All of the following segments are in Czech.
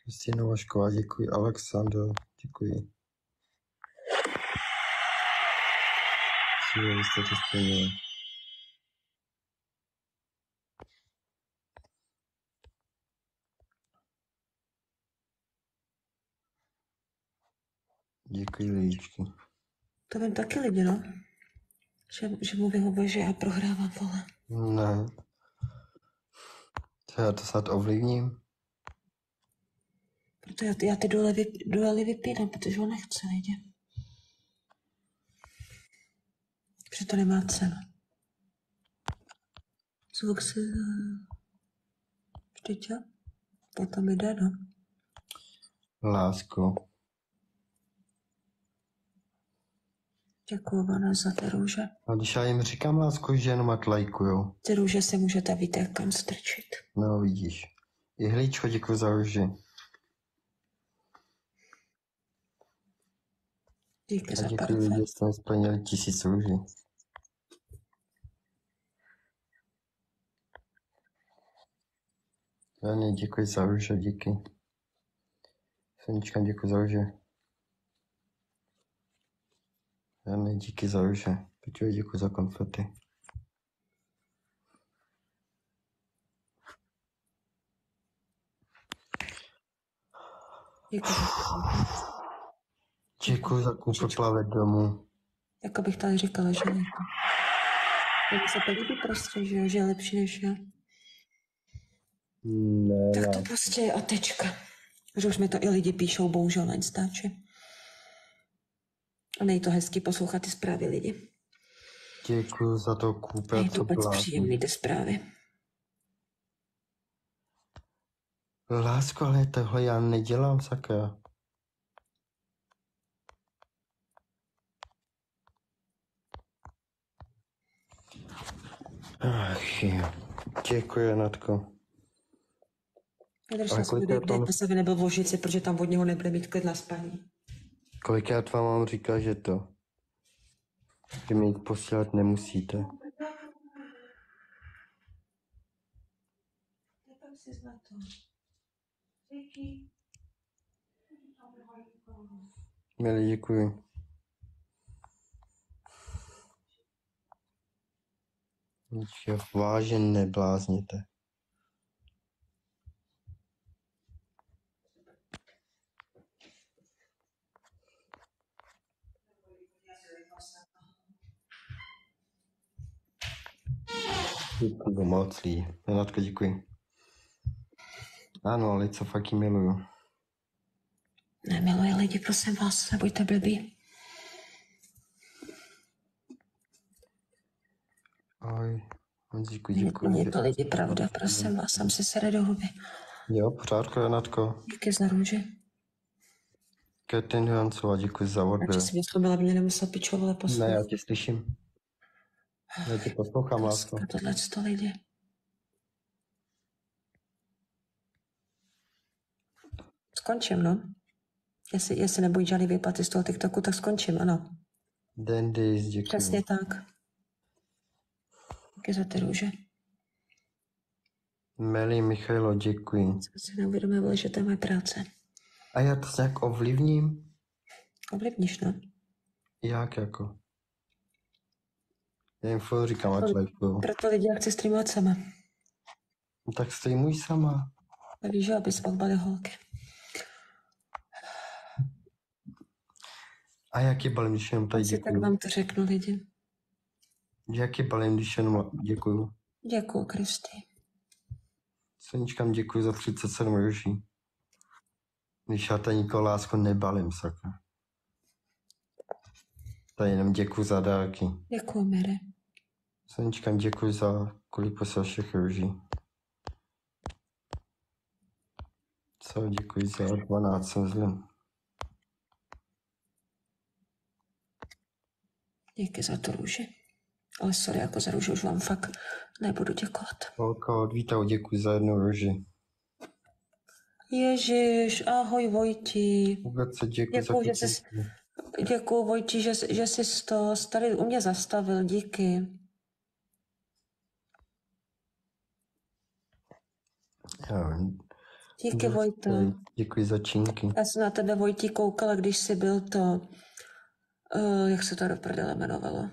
Kristýna Vašková, děkuji. Alexandr, děkuji. Vy jste to splnili. Děkuji, lidičky. To vím taky lidi, no. Že mu vyhovuje, že já prohrávám, vole. Ne. To já to snad ovlivním. Proto já ty duely vypínám, protože ho nechce lidi. Protože to nemá cenu. Zvuk se... Vždyť jo? Potom jde, no. Lásko. Děkuju, Vana, za ty růže. A když já jim říkám lásko, že jenom ať lajkujou. Ty růže se můžete víte, jak kam strčit. No, vidíš. Jihlíčko, děkuji za růži. Díky za Děkuji, parfém. lidi, jste mi splnili 1000 růží. Jani, děkuji za růže, díky. Sonička, děkuji za růže. Jani, díky za růže. Peťo, děkuji za konfety. Díky. Děkuji za kůpr plavet domů. Jako bych tady říkala, že ne. Jak se to líbí prostě, že jo, že je lepší než já. Ne, Tak to prostě je a tečka. Že už mi to i lidi píšou, bohužel na Instači. A nej to hezky poslouchat ty zprávy lidi. děkuji za to kůpr, Je to co vůbec byla. příjemný ty zprávy. Lásko, ale tohle já nedělám, sakra. Ach jo. Děkuji, Natko. Vydržte si, dejte se, aby nebyl v ložici, protože tam od něho nebude mít klid na spaní. Kolikrát vám mám říkat, že to? Že mi jít posílat nemusíte. Nepam si na to. Díky. Milí, děkuji. Že vážně neblázněte. Děkuji moc, Lí. Natko, děkuji. Ano, Lico, fakt jí miluju. Nemiluje lidi, prosím vás, nebuďte blbí. Oj, Honzíku, děkuji. Je to lidi pravda, prosím vás, sam si sere do huby. Jo, pořádku, Renatko. Díky za růži. Ketin Hancová, děkuji za odběr. Takže si myslel, aby mě nemusel pičovale poslouchat. Ne, já tě slyším. Já tě poslouchám, lásko. Tohle to lidi. Skončím, no. Jestli nebude žádný výplaty z toho TikToku, tak skončím, ano. Dandys, děkuji. Přesně tak. Díky za ty růže. Meli Michailo, děkuji. Jsem si neuvědomila, že to je moje práce. A já to nějak ovlivním? Ovlivníš, no. Jak jako? Já jim furt říkám, ať lajkuju. Proto lidi, jak chci streamovat sama. Tak streamuj sama. A víš, že aby svalbali holky. A jaký balím, když jenom tady Tak děkuju? vám to řeknu, lidi. Jaký balím, když jenom děkuju? Děkuju, Kristi. Soničkám děkuji za 37 růží. Když já tady nikoho lásko nebalím, sakra. Tady jenom děkuji za dárky. Děkuju, Mire. Soničkám děkuji za kolik poslal všech růží. Co, děkuji za 12 zlým. Díky za tu růži. Ale sorry, jako za růži už vám fakt nebudu děkovat. Holka od Vítau, děkuji za 1 růži. Ježiš, ahoj Vojti. Vůbec se děkuji za Děkuju Vojti, že jsi to tady u mě zastavil, díky. Já vím. Díky, Vojto. Děkuji za činky. Já jsem na tebe, Vojtí, koukala, když jsi byl to... jak se to do prdele jmenovalo?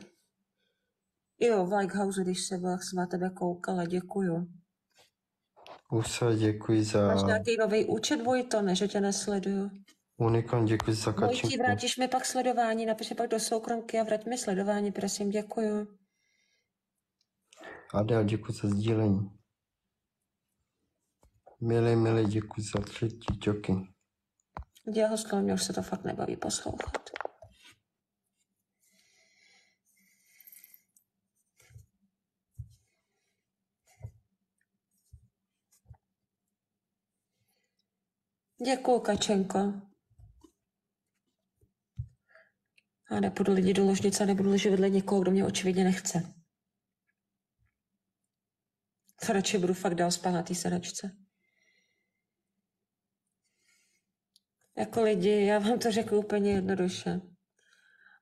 Jo, v Likehouse, když jsi byl, jak jsem na tebe koukala, děkuju. Usa, děkuji za... Máš nějaký nový účet, Vojto, ne, že tě nesleduju? Unikon, děkuji za Vojtí, kačinku. vrátíš mi pak sledování, napiš mi pak do soukromky a vrať mi sledování, prosím, děkuju. Adel, děkuji za sdílení. Milý, děkuji za 3 čoky. Děho slovo, mě už se to fakt nebaví poslouchat. Děkuju, Kačenko. A nepůjdu lidi do ložnice a nebudu ležet vedle někoho, kdo mě očividně nechce. Radši budu fakt dál spát na té sedačce. Jako lidi, já vám to řeknu úplně jednoduše.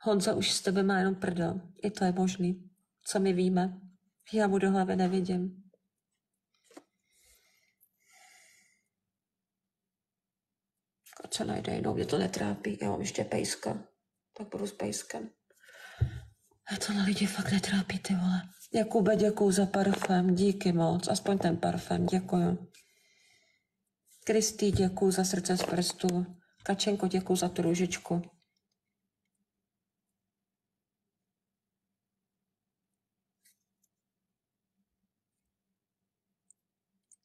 Honza už z tebe má jenom prdel. I to je možný. Co my víme? Já mu do hlavy nevidím. A co najde jinou, mě to netrápí. Já mám ještě pejska. Tak budu s pejskem. A tohle lidi fakt netrápí, ty vole. Jakube, děkuju za parfém, díky moc. Aspoň ten parfém, děkuju. Kristý, děkuju za srdce z prstu. Kačenko, děkuju za tu růžičku.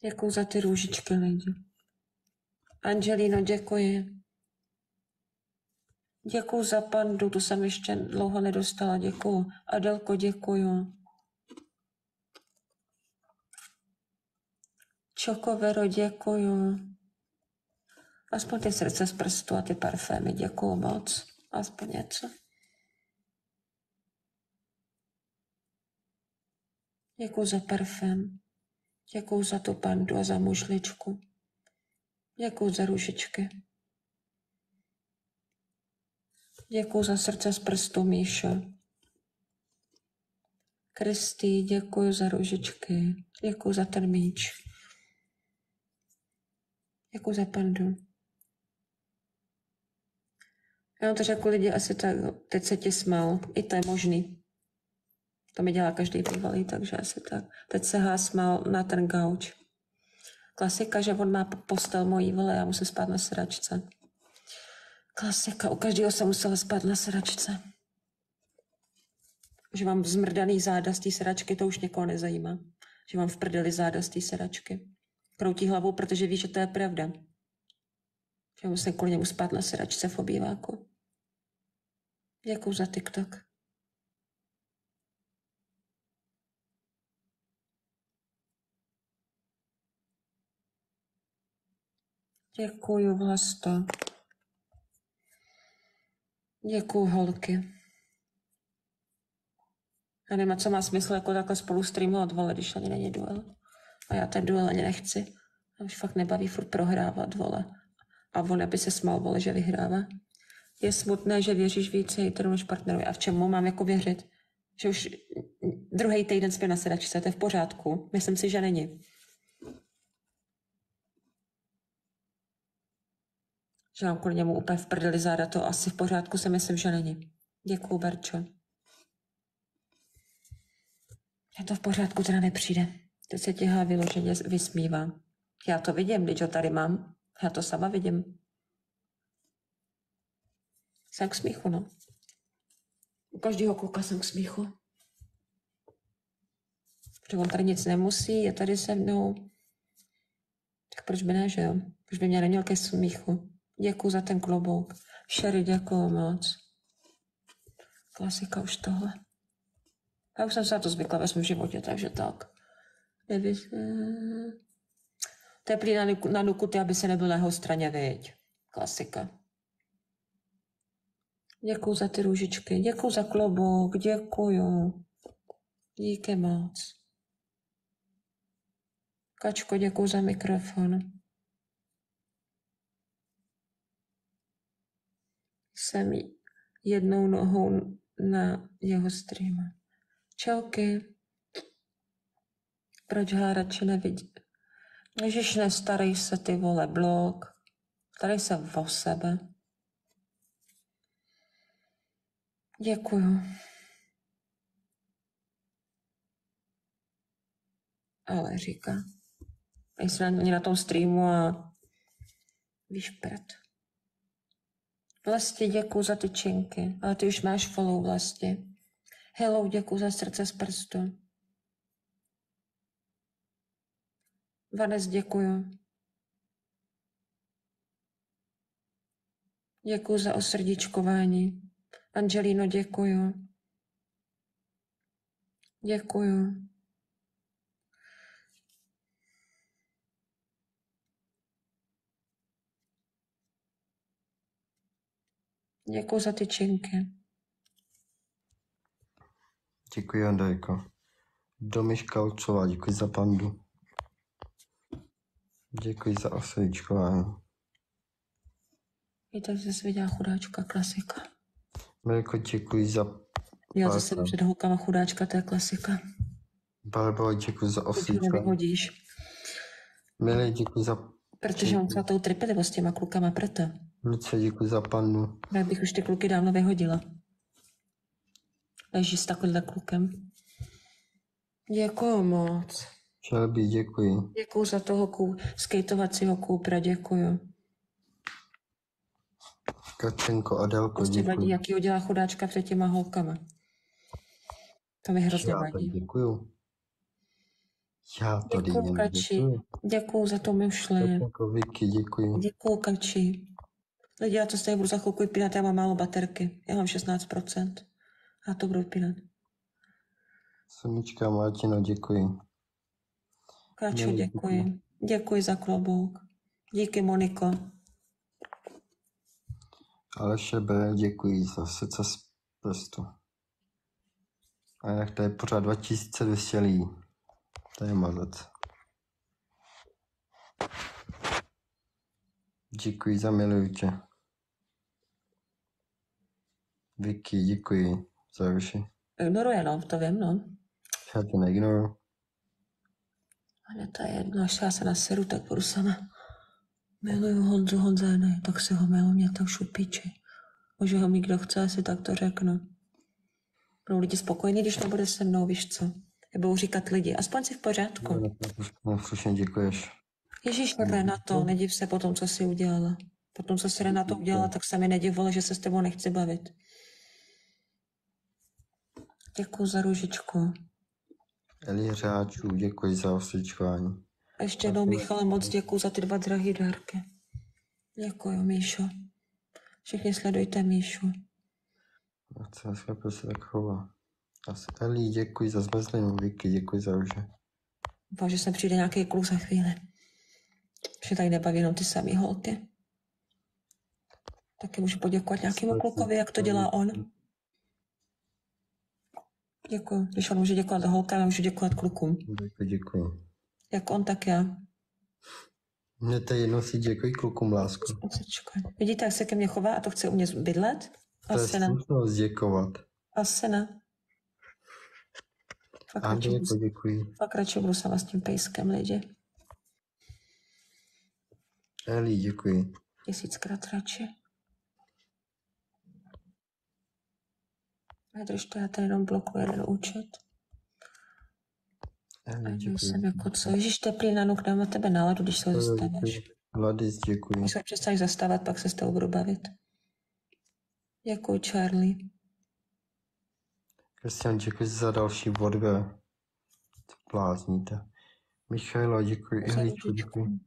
Děkuju za ty růžičky, lidi. Angelino, děkuji. Děkuju za pandu, tu jsem ještě dlouho nedostala, děkuju. Adelko, děkuju. Čokovero, děkuju. Aspoň ty srdce z prstu a ty parfémy, děkuju moc. Aspoň něco. Děkuju za parfém. Děkuju za tu pandu a za mužličku. Děkuju za růžičky. Děkuju za srdce z prstu, Míšo. Kristý, děkuju za růžičky. Děkuju za ten míč. Děkuju za pandu. Já vám to řekl lidi asi tak, teď se ti smál. I to je možný. To mi dělá každý bývalý, takže asi tak. Teď se smál na ten gauč. Klasika, že on má postel mojí, vole, já musím spát na sedačce. Klasika, u každého jsem musela spát na sedačce. Že mám zmrdaný záda z té sedačky, to už někoho nezajímá. Že mám v prdeli záda z té sedačky. Kroutí hlavou, protože ví, že to je pravda. Že musím kvůli němu spát na sedačce v obýváku. Děkuju za TikTok. Děkuju, Vlasto. Děkuju, holky. Já nevím, co má smysl jako takhle spolu streamovat, vole, když ani není duel. A já ten duel ani nechci. A už fakt nebaví furt prohrávat, vole. A on aby se smál, vole, že vyhrává. Je smutné, že věříš více hejterů než partnerů. A v čemu mám jako věřit? Že už druhý týden spím na sedačce, to je v pořádku. Myslím si, že není. Že mám kvůli němu úplně v prdeli záda, to asi v pořádku si myslím, že není. Děkuju, Berčo. Je to v pořádku, teda nepřijde. Teď se ti vyloženě vysmívá. Já to vidím, když ho tady mám. Já to sama vidím. Jsem k smíchu, no. U každého kluka jsem k smíchu. Protože on tady nic nemusí, je tady se mnou. Tak proč by ne, že jo? Proč by mě neměl ke smíchu? Děkuju za ten klobouk. Sherry, děkuju moc. Klasika už tohle. Já už jsem se na to zvykla ve svém životě, takže tak. Teplý na nukuty, aby se nebyl na jeho straně, viď. Klasika. Děkuju za ty růžičky, děkuju za klobouk, děkuju. Díky moc. Kačko, děkuju za mikrofon. Jsem jednou nohou na jeho streamu. Čauky. Proč ho radši Ježiš, nestarej se, ty vole, blok. Starej se o sebe. Děkuju. Ale říká. Nejsem ani na tom streamu a víš prd. Vlasti, děkuju za ty činky, ale ty už máš follow, Vlasti. Hello, děkuju za srdce z prstu. Vanes, děkuju. Děkuju za osrdíčkování. Angelino, děkuju. Děkuju. Děkuju za ty činky. Děkuji, Andrejko. Domiš Kaucová, děkuji za pandu. Děkuji za osvíčkování. Víte, že jsi viděla chudáčka, klasika. Mirko, děkuji za... Já zase před holkama chudáčka, to je klasika. Barbaro, děkuji za Když ho osvíčkování. nevyhodíš. Milý, děkuji za... Protože on celou tou trpělivost s těma klukama proto. Lucie, děkuji za pandu. Já bych už ty kluky dávno vyhodila. Leží s takovýmhle klukem. Děkuju moc. Shelby, děkuji. Děkuju za toho skejtovacího Coopera, děkuju. Kačenko, Adelko, Prostě vadí, děkuji. jaký ho dělá chudáčka před těma holkama. To mi hrozně Já vadí. děkuju. Já tady Děkuju, jen Kači. děkuju. Děkuju za to myšli. Kačenko, Vicky, děkuji. Děkuju, Kači. Lidi, já to stejně budu za chvilku vypínat, já mám málo baterky. Já mám 16%. Já to budu vypínat. Sonička, Martino, děkuji. Kačo, Milý, děkuji. Děkuji za klobouk. Díky, Moniko. Aleše B, děkuji za srdce z prstu. A jak to je pořád 2200 lidí. To je mazec. Děkuji za miluju tě. Vicky, děkuji za ruši. Ignoruje, no, to vím, no. Já tě neignoruju. Ale to je jedno, až já se naseru, tak budu sama. Miluju Honzu Honzény, tak si ho miluji, mě tak šupíči. Může ho mít kdo chce, asi tak to řeknu. Budou lidi spokojení, když nebude se mnou, víš co? Já budou říkat lidi, aspoň si v pořádku. No, slušně děkuješ. Ježíš, Renato, nediv se po tom, co jsi udělala. Po tom, co jsi Renato udělala, tak se mi nedivilo, že se s tebou nechci bavit. Děkuji za růžičku. Eli Řáčů, děkuji za osvědčování. A ještě jednou, Michale, moc děkuji za ty 2 drahé dárky. Děkuji, Míšo. Všichni sledujte Míšu. A co se tak chová. Eli, děkuji za zmrzlinu. Vicky, děkuji za růže. Doufám, že sem přijde nějaký kluk za chvíli. Že tady nebaví jenom ty samý holky. Taky můžu poděkovat nějakému klukovi, jak to dělá on. Děkuji. Když on může děkovat holkám, já můžu děkovat klukům. Děkuji. Jak on, tak já. Mně to je jedno, si děkuji klukům, lásko. Vidíte, jak se ke mně chová a to chce u mě bydlet? To je Asi ne. slušnost děkovat. Asi ne. Andrej, děkuji. Fakt radši budu sama s tím pejskem, lidi. Eli, děkuji. 1000krát radši. Vydrž to, já tady jenom blokuji jeden účet. Eli, Já jsem děkuji. jako co? Ježíš, teplý nanuk, dám na tebe náladu, když se ho zastavíš. Vladis, děkuji. Když se přestaneš zastávat, pak se s tebou budu bavit. Děkuji, Charlie. Kristian, děkuji za další odběr. Blázníte. Michailo, děkuji. Eličko, děkuji.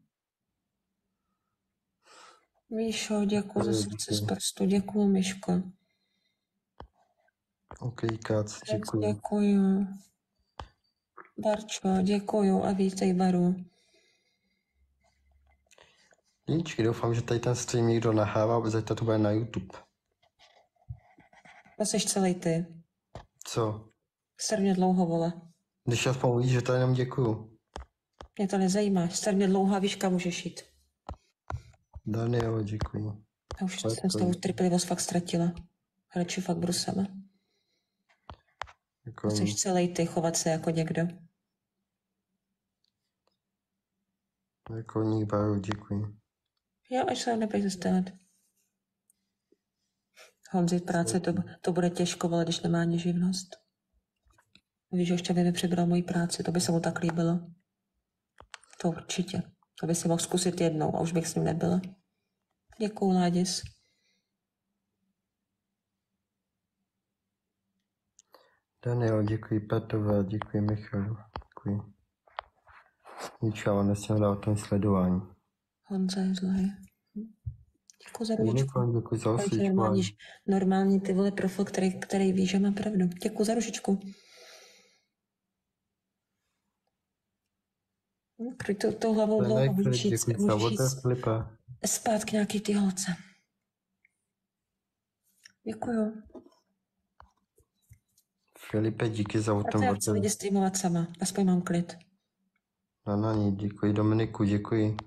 Míšo, děkuji za srdce z prstu. Děkuji, Miško. OK, Kac, děkuji. Děkuji. Barčo, děkuji a vítej, Baru. Líčky, doufám, že tady ten stream někdo nahrává, protože to bude na YouTube. To jsi celý ty. Co? Strašně dlouho, vole. Když aspoň uvidíš, že to jenom děkuju. Mě to nezajímá. Strašně dlouhá výška můžeš jít. Danielo, děkuji. Já už jsem s tou trpělivost fakt ztratila. Radši fakt budu sama. Děkuji. Chceš celý ty chovat se jako někdo. Vrkolník Baru, děkuji. Jo, až se nebudeš stát. Honzi, práce, to bude těžko, ale když nemá ani živnost. Víš, že ještě by přebral moji práci, to by se mu tak líbilo. To určitě. To by si mohl zkusit jednou a už bych s ním nebyla. Děkuju, Ládis. Daniel, děkuji. Petrové, děkuji. Michal, děkuji. Ničava, nesmím dát ten sledování. Honza je zlej. Děkuji za ružičku. Unicorn, děkuji za normální, osvíčkování. normální ty vole profil, který ví, že má pravdu. Děkuji za ružičku. To hlavou dlouho vůči spát k nějaký ty holce. Děkuju. Filipe, díky za A to já chci lidi streamovat sama. Aspoň mám klid. Na ní, děkuji. Dominiku, děkuji.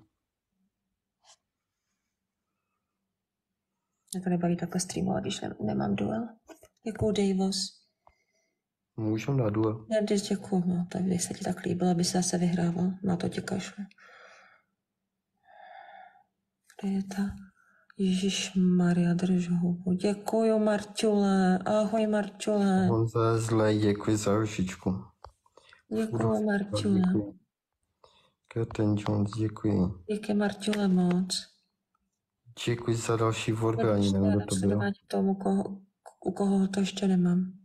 Mě to nebaví takhle streamovat, když nemám duel. Děkuju, Davos. Můžu dát duel. Já děkuju, no, to by se ti tak líbilo, aby se zase vyhrával. Na to tě kašlu. Kde je ta? Ježišmarja, drž hubu. Děkuju, Marťule. Ahoj, Marťule. Honza je zlej, děkuji za rušičku. Děkuju, Marťule. Curtin Jones, děkuji. Díky, Marťule, moc. Děkuji za další vorby, ani nevím, kdo to byl. Tomu, u koho to ještě nemám.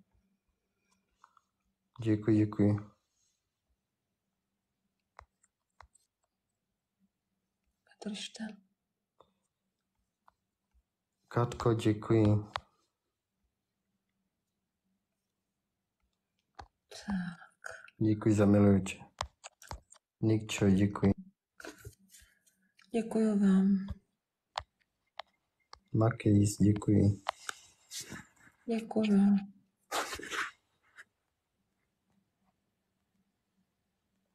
Děkuji. Držte. Katko, děkuji. Tak. Děkuji za milujíče. Nikčo, děkuji. Děkuju vám. Makejs, děkuji. Děkuju.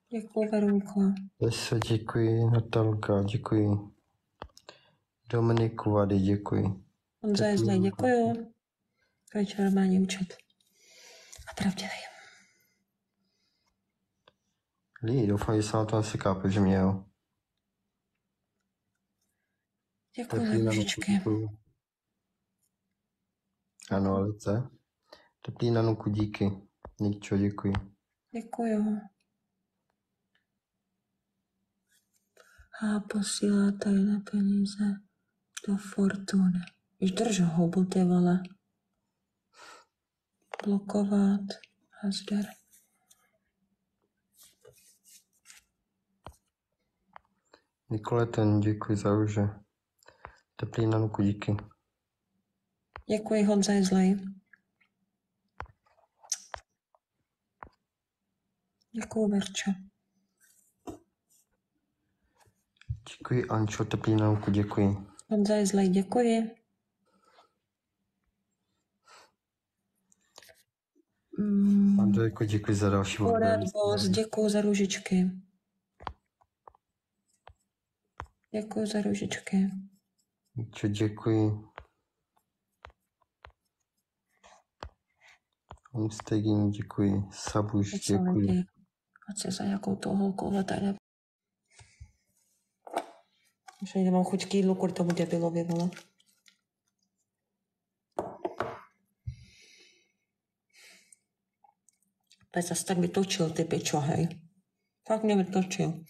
Děkuju, Verunko. Veso, děkuji. Natalka, děkuji. Dominiku Vady, děkuji. Honza je zlej, děkuju. Večer normální účet. A pravdivý. Lí, doufám, že se na to asi kápe, že mě jo. Děkuji za ružičky. Ano, ale co? Teplý na nuku, díky. Nikčo, děkuji. Děkuju. A posílá tajné peníze do Fortuny. Už drž houbu, ty vole. Blokovat. Hazdar. Nikoleten, děkuji za růže. Teplý na nuku, díky. Děkuji, Honza je zlej. Děkuji, Verčo. Děkuji, Ančo, teplý na nuku, děkuji. Honza je zlej, děkuji. Andrejko, děkuji za další Poradvost, děkuji za růžičky. Děkuji za růžičky. Nikčo, děkuji. Homestaging, děkuji. Sabuš, děkuji. Ať se za jakou tou holkou hledají. Už ani nemám chuť k jídlu kvůli tomu debilovi, vole. Teď zase tak vytočil, ty pičo, hej. Tak mě vytočil.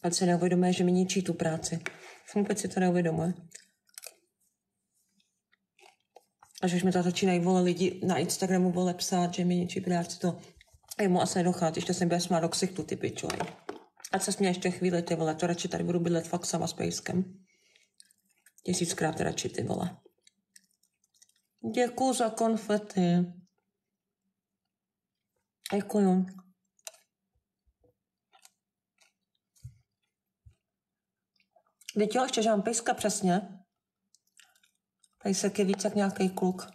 Ať se neuvědomuje, že mi ničí tu práci. Vůbec si to neuvědomuje. Až už mi to začínají vole lidi na Instagramu vole psát, že mi ničí práci, to jemu asi nedochází, ještě jsem bude smát do ksichtu, ty pičo, hej. Ať se směje ještě chvíli, ty vole, to radši tady budu bydlet fakt sama s pejskem. 1000krát radši, ty vole. Děkuju za konfety. Děkuju. Víte jo, ještě, že mám pejska přesně. Pejsek je víc jak nějaký kluk.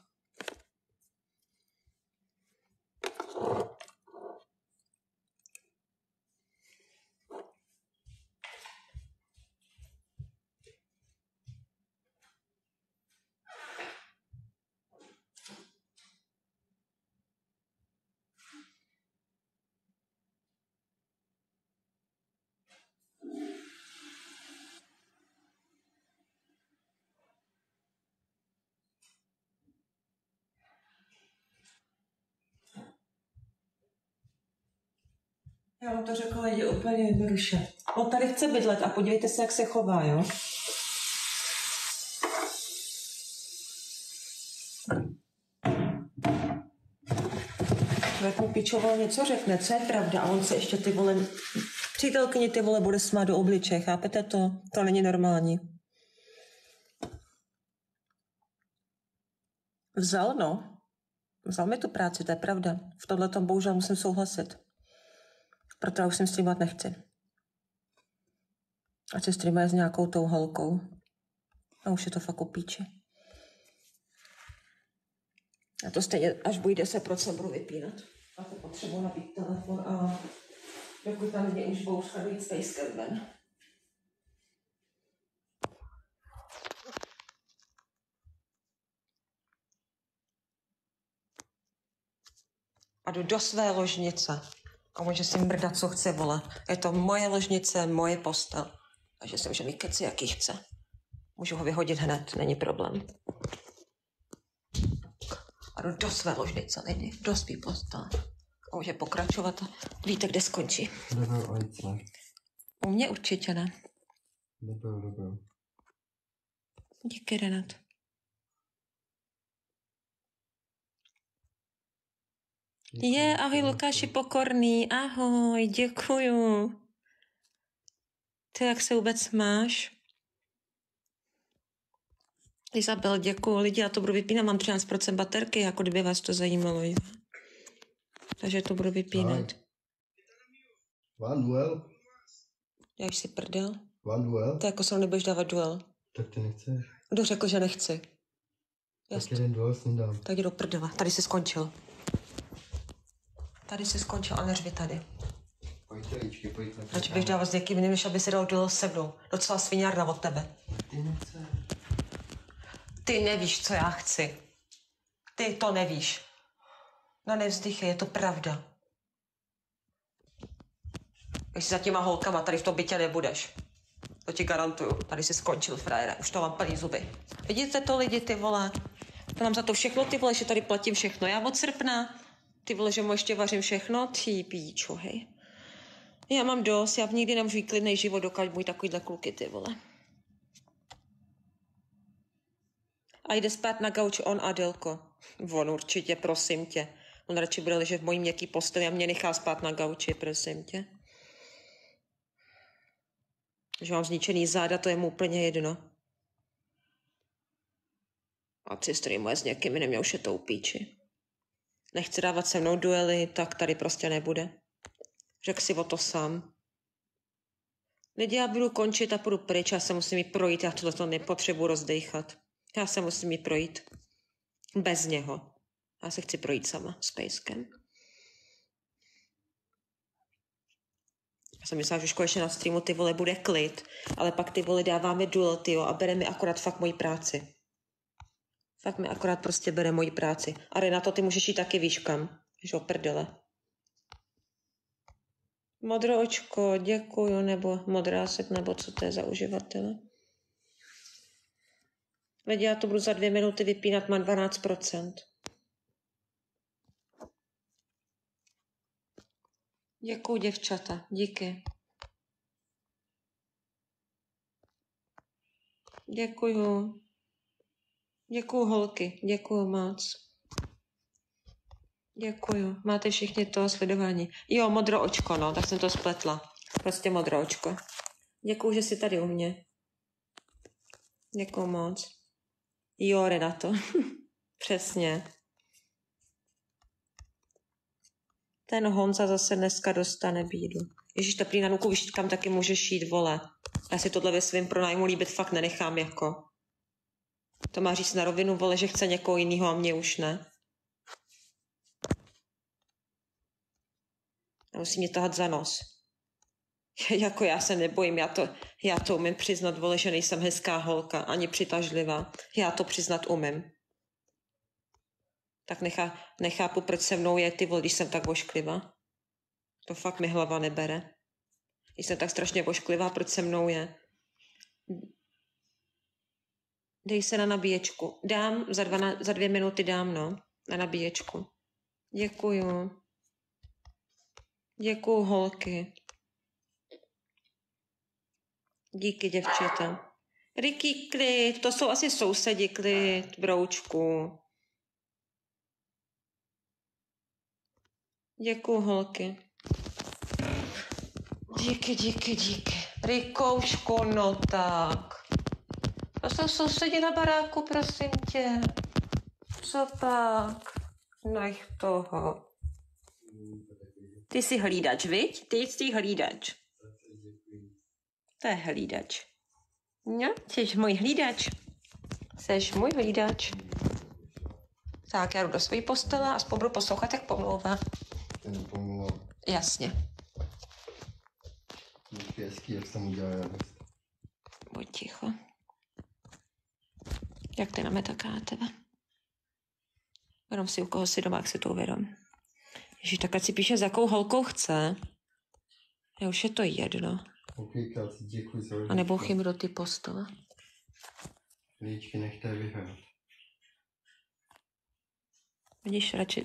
Já vám to řekla lidi úplně jednoduše. On tady chce bydlet a podívejte se, jak se chová, jo? Jak mu pičoval něco řekne, co je pravda a on se ještě ty vole... Přítelkyni ty vole bude smát do obličeje, chápete to? To není normální. Vzal mi tu práci, to je pravda. V tomhletom bohužel musím souhlasit. Proto já už jsem streamovat nechci. Ať se streamuje s nějakou tou holkou. A už je to fakt o píči. A to stejně, až bude 10%, budu vypínat. A to potřebuji nabít telefon a dokud tam lidi už budou schodit s pejskem ven. A jdu do své ložnice. A může si mrdat, co chce, vole. Je to moje ložnice, moje postel. Takže si může mít keci, jaký chce. Můžu ho vyhodit hned, není problém. A jdu do své ložnice, lidi, do svý postele. A může pokračovat a víte, kde skončí. Nebyl ojce. U mě určitě ne. Nebyl. Díky, Renat. Ahoj Lukáši Pokorný, ahoj, děkuju. Ty, jak se vůbec máš? Izabel, děkuju. Lidi, já to budu vypínat, mám 13% baterky, jako kdyby vás to zajímalo. Jo? Takže to budu vypínat. One duel? Já už si prdel. One duel? Ty jako se nebudeš dávat duel. Tak ty nechceš. Kdo řekl, že nechci? Tak jeden duel s ním dám. Tak jdu do prdela, tady jsi skončil. Tady jsi skončil a neřvi tady. Pojďte, líčky, pojďte. Proč bych dávat s někým jiným, než aby si dal duel se mnou? Docela sviňárna od tebe. Ty nechceš. Ty nevíš, co já chci. Ty to nevíš. No nevzdychej, je to pravda. Když si za těma holkama tady v tom bytě nebudeš. To ti garantuju. Tady jsi skončil, frajere. Už to mám plný zuby. Vidíte to, lidi, ty vole? To mám za to všechno, ty vole, že tady platím všechno. Já od srpna, ty vole, že mu ještě vařím všechno. Ty píčo, hej. Já mám dost, já nikdy nemůžu jít klidnej život, dokud můj takovýhle kluky, ty vole. A jde spát na gauč on, Adelko. On určitě, prosím tě. On radši bude ležet v mojí měkký posteli a mě nechá spát na gauči, prosím tě. Že mám zničený záda, to je mu úplně jedno. A si streamuje s někým jiným, mě už je to upíči. Nechce dávat se mnou duely, tak tady prostě nebude. Řekl si o to sám. Lidi, já budu končit a půjdu pryč, já se musím jít projít, já tohle nepotřebuji rozdejchat. Já se musím jít projít. Bez něho. Já se chci projít sama s pejskem. Já jsem myslela, že už konečně na streamu ty vole bude klid, ale pak ty vole dáváme duel, tyjo, a bere mi akorát fakt moji práci. Fakt mi akorát prostě bere moji práci. A Renato, ty můžeš jít taky, víš kam. Že prdele. Modroočko, děkuju, nebo modrásek, nebo co to je za uživatele. Lidi, já to budu za 2 minuty vypínat, mám 12%. Děkuju, děvčata, díky. Děkuju. Děkuju, holky, děkuju moc. Děkuju, máte všichni to sledování. Jo, modroočko, no, tak jsem to spletla. Prostě modroočko. Děkuju, že jsi tady u mě. Děkuju moc. Jo, Renato. Přesně. Ten Honza zase dneska dostane bídu. Ježíš, ta prý na nuku, víš, kam taky můžeš jít, vole. Já si tohle ve svým pronájmu líbit fakt nenechám, jako. To má říct na rovinu, vole, že chce někoho jinýho a mě už ne. A musí mě tahat za nos. Jako já se nebojím, já to umím přiznat, vole, že nejsem hezká holka, ani přitažlivá. Já to přiznat umím. Tak nechápu, proč se mnou je, ty vole, když jsem tak vošklivá. To fakt mi hlava nebere. Když jsem tak strašně vošklivá, proč se mnou je. Dej se na nabíječku. Dám, za 2 minuty dám, no. Na nabíječku. Děkuju. Děkuju, holky. Díky, děvčata. Riky, klid, to jsou asi sousedi, klid, broučku. Děkuju, holky. Díky. Rikoušku, no tak. To jsou sousedi na baráku, prosím tě. Co pak? Nech toho. Ty jsi hlídač, viď? Ty jsi hlídač. To je hlídač. No, jsi můj hlídač. Jsi můj hlídač. Tak, já jdu do své postele a aspoň budu poslouchat, jak pomlouvá. Jasně. Hezký, jak jsem udělal radost. Buď ticho. Jak ty na mě, tak na tebe. Jenom si u koho si doma, jak si to uvědom. Ježiš, tak ať si píše, s jakou holkou chce. Já už je to jedno. Okejka, děkuji za A nebo chym do ty postele. Lidičky, nechte vyhrát.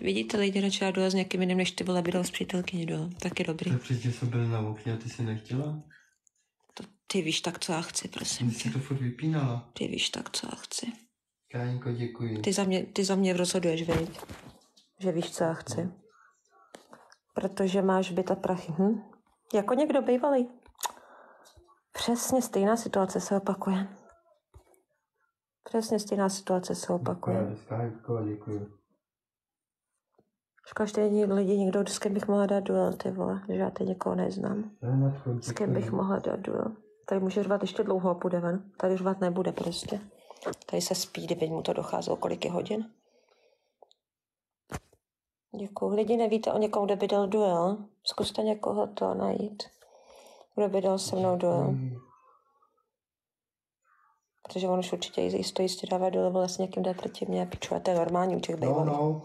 Vidíte lidi, radši já jdu s někým jiným, než ty vole bydou s přítelkyní dole. Tak je dobrý. Tak předtím jsem byl na okně a ty jsi nechtěla? Ty víš tak, co já chci, prosím Ty tě. jsi to furt vypínala. Ty víš tak, co já chci. Káňko, děkuji. Ty za mě rozhoduješ, viď? Že víš, co já chci. Protože máš byt a prachy. Jako někdo bývalý. Přesně stejná situace se opakuje. Káňko, děkuji. Škoda, že lidi někdo, s kým bych mohla dát duel, ty vole. Že já teď někoho neznám. S kým bych mohla dát duel. Tady může řvat ještě dlouho a půjde ven. Tady řvat nebude prostě. Tady se spí, kdyby mu to docházelo, kolik je hodin. Děkuju. Lidi, nevíte o někom, kdo by dal duel? Zkuste někoho to najít. Kdo by dal se mnou duel? Protože on už určitě jistě dává duel, vlastně někým dá proti mě. Pičuje, to je normální u těch bývalých.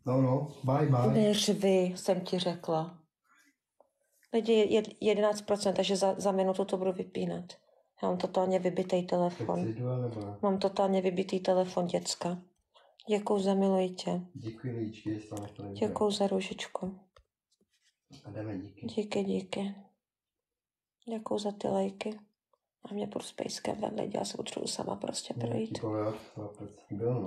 No, bye. Neřvi, jsem ti řekla. Lidi, 11%, takže za minutu to budu vypínat. Já mám totálně vybitý telefon. Mám totálně vybitý telefon, děcka. Děkuju za miluji tě. Děkuji, lidičky, jestli vám to nebude. Děkuju za růžičku. A jdeme, díky. Díky. Děkuju za ty lajky. A mě půjdu s pejskem ven, lidi, já se potřebuji sama prostě projít.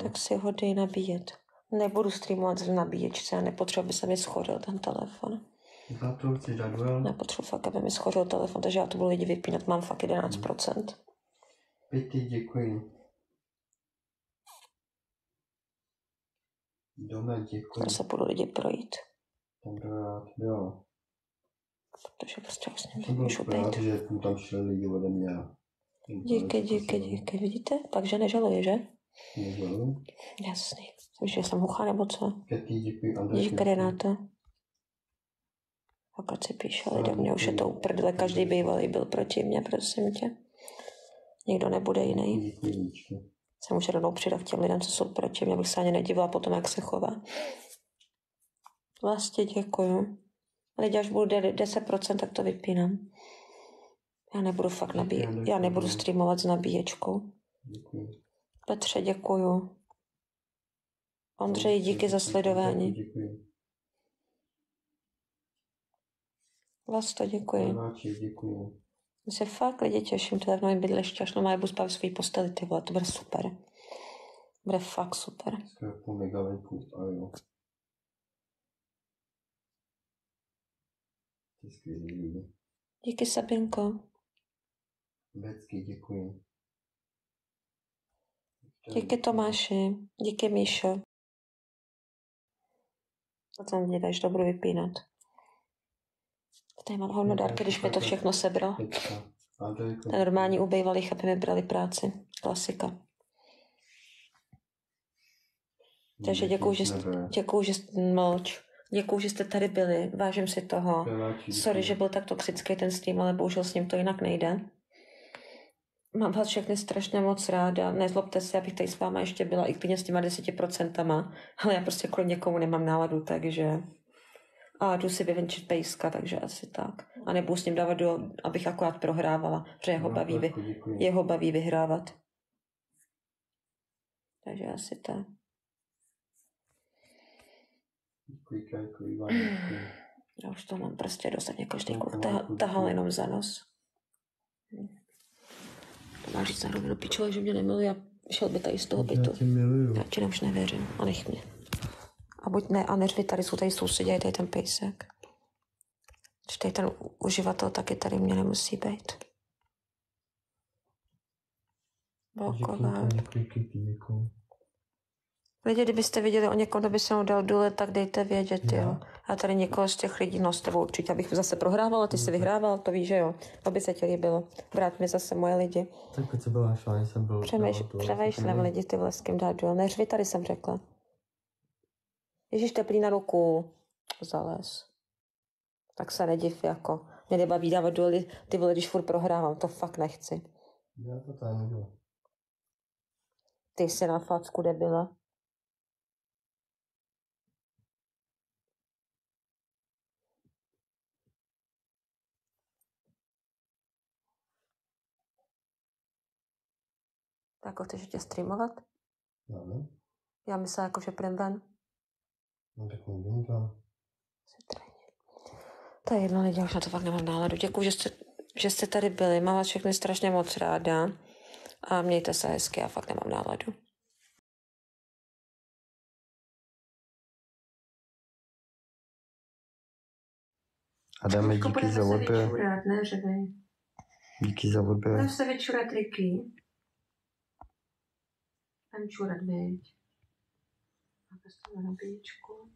Tak si ho dej nabíjet. Nebudu streamovat z nabíječce a nepotřebuji, aby se mi schořil ten telefon. Za to chci dát duel? Nepotřebuji fakt, aby mi schořil telefon, takže já to budu lidi vypínat, mám fakt 11%. Pěti, děkuji. Doma, děkuji. Já se budu lidi projít. Jo. Protože prostě už s ním Jsem byl nemůžu rád, být. že tam šli lidi ode mě. Díky. Vidíte? Takže nežaluji, že? Nežaluji. Jasný. Víš, že jsem hucha nebo co? Pěti, děkuji. Andrej, Díky, Renáta. Pokud si píše, ale do mě už je to uprdle, každý bývalý byl proti mě, prosím tě. Nikdo nebude jiný. Děkuji, lidičky. Se může rovnou přidat k těm lidem, co jsou proti mě, abych se ani nedívala potom, jak se chová. Vlastně děkuju. Lidi, až bude 10%, tak to vypínám. Já nebudu fakt já nebudu streamovat s nabíječkou. Děkuji. Petře, děkuju. Ondřej, díky za sledování. Děkuji. Vlasto, děkuji. Děkuji. Já se fakt lidi těším, to je v novém bydlišti, až normálně budu spát v svý posteli, ty vole, to bude super. Bude fakt super. Skoro půl megabajtů, ale jo. To je skvělý. Díky, Sabinko. Becky, děkuji. Díky, Tomáši. Díky, Míšo. A tam mě dáš, to budu vypínat. Tady mám hovnodárky, když mi to všechno sebral. Ten normální u bývalých, aby mi brali práci. Klasika. Takže děkuju, že jste tady byli. Vážím si toho. Sorry, že byl tak toxický ten stream, ale bohužel s ním to jinak nejde. Mám vás všechny strašně moc ráda. Nezlobte se, abych tady s váma ještě byla i klidně s těma 10%, ale já prostě kvůli někomu nemám náladu, takže... A jdu si vyvenčit pejska, takže asi tak. A nebudu s ním dávat abych akorát prohrávala, protože jeho baví vyhrávat. Takže asi tak. Děkuji vám, děkuji. Já už to mám prostě dost, mě každý kluk tahal jenom za nos. To má říct na rovinu pičole, že mě nemiluje a šel by tady z toho bytu. Já tě miluju. Já ti už nevěřím a nech mě. A buď ne, a neřvi, tady jsou tady sousedě, tady ten pejsek. Že tady ten uživatel taky tady mě nemusí být. Blokovat. Děkuji. Lidi, kdybyste viděli o někom, kdo by se mnou dal důle, tak dejte vědět, jo. Já tady někoho z těch lidí, no s tebou určitě, abych zase prohrávala, ty jsi vyhrával, to víš, že jo. Aby se ti líbilo. Vrát mi zase moje lidi. Tak pojď se byla šla, jsem byl... Přemýšlím lidi, ty vole, s kým dát důle. Neřvi, tady jsem řekla. Ježíš, teplý na ruku. Zales. Tak se nediv, jako. Mě nebaví dávat důle, ty vole, když furt prohrávám, to fakt nechci. Já to tady nebylo. Ty jsi na facku, debila. Tak ho chceš ještě streamovat? No. Já myslím, jako, že půjdem ven. No tak nevím to. To je jedno, lidi, já už na to fakt nemám náladu. Děkuji, že jste tady byli. Mám vás všechny strašně moc ráda. A mějte se hezky, já fakt nemám náladu. Adame, díky za odběr. Ne, Díky za odběr. budeme se vyčurat, Ricky. Tam čurat, viď. A prostě na nabíječku.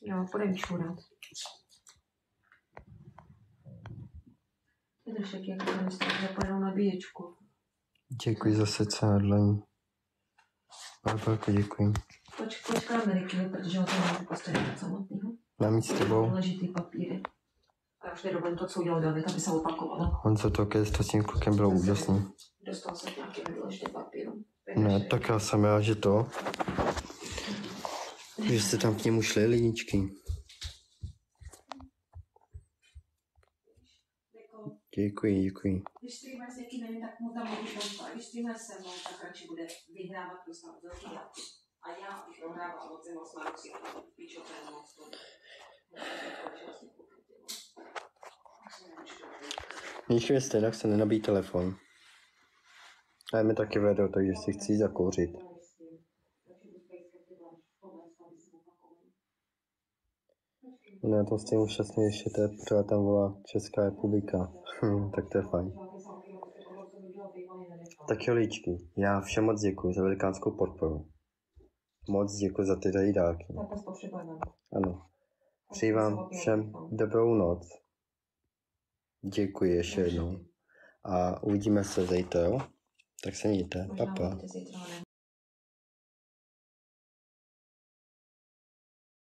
Jo, půjdem čurat. Vydrž, jak to myslím, že půjdou nabíječku. Děkuji za srdce na dlaní. Velko děkuji. Počkáme Rickyho, protože ho to můžu postavit samotného. Mám jít s tebou. Důležitý papíry. A já už nedovolím to, co udělal David, aby se opakovalo. Honzo, to s tím klukem bylo úžasný. Dostal se k nějakým důležitým papírům. Ne, tak já jsem rád, že to. Že jste tam k němu šli, lidničky. Děkuji. Když streamer s někým nevím, tak mu tam můžu poslat. Když streamer se mnou, tak radši bude vyhrávat prostě velký dát. A já už prohrávám moc moc na ruci. Píčo, to je moc to. Když jste, tak se nenabíjí telefon. A je mi taky vedou, takže si chci zakouřit. Ne, to s tím šťastně ještě to je, protože tam volá Česká republika. Tak to je fajn. Tak jo, líčky, já všem moc děkuji za velikánskou podporu. Moc děkuji za ty tady dárky. Ano. Přeji vám všem dobrou noc. Děkuji ještě jednou. A uvidíme se zítra, jo? Tak se mějte. Pa.